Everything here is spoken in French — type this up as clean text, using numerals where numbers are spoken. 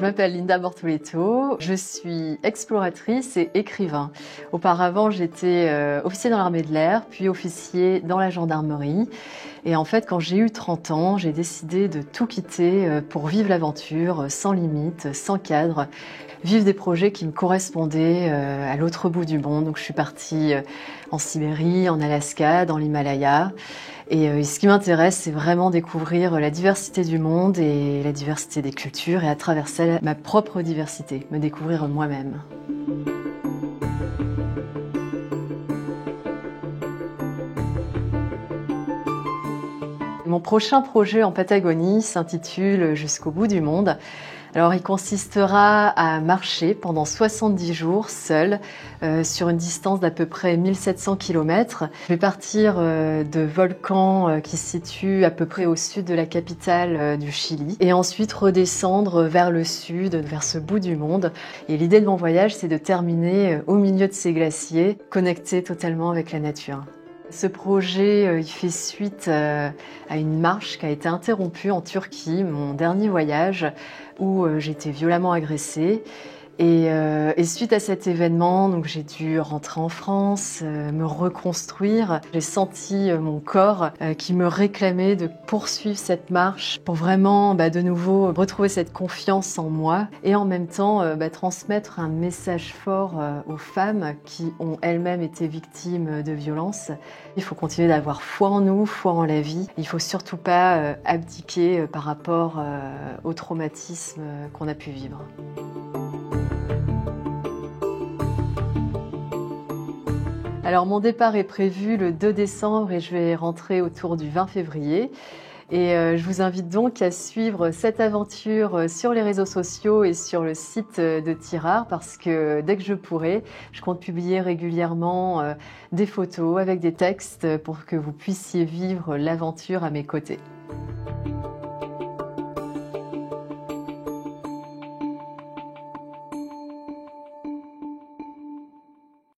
m'appelle Linda Bortoleto, je suis exploratrice et écrivain. Auparavant, j'étais officier dans l'armée de l'air, puis officier dans la gendarmerie. Et en fait, quand j'ai eu 30 ans, j'ai décidé de tout quitter pour vivre l'aventure, sans limite, sans cadre, vivre des projets qui me correspondaient à l'autre bout du monde. Donc je suis partie en Sibérie, en Alaska, dans l'Himalaya. Et ce qui m'intéresse, c'est vraiment découvrir la diversité du monde et la diversité des cultures et à travers ça, ma propre diversité, me découvrir moi-même. Mon prochain projet en Patagonie s'intitule Jusqu'au bout du monde. Alors, il consistera à marcher pendant 70 jours seul sur une distance d'à peu près 1700 km. Je vais partir de volcans qui se situent à peu près au sud de la capitale du Chili et ensuite redescendre vers le sud, vers ce bout du monde. Et l'idée de mon voyage, c'est de terminer au milieu de ces glaciers, connecté totalement avec la nature. Ce projet, il fait suite à une marche qui a été interrompue en Turquie, mon dernier voyage, où j'ai été violemment agressée. Et suite à cet événement, donc j'ai dû rentrer en France, me reconstruire. J'ai senti mon corps qui me réclamait de poursuivre cette marche pour vraiment de nouveau retrouver cette confiance en moi et en même temps transmettre un message fort aux femmes qui ont elles-mêmes été victimes de violences. Il faut continuer d'avoir foi en nous, foi en la vie. Il faut surtout pas abdiquer par rapport au traumatisme qu'on a pu vivre. Alors mon départ est prévu le 2 décembre et je vais rentrer autour du 20 février. Et je vous invite donc à suivre cette aventure sur les réseaux sociaux et sur le site de Tirard parce que dès que je pourrai, je compte publier régulièrement des photos avec des textes pour que vous puissiez vivre l'aventure à mes côtés.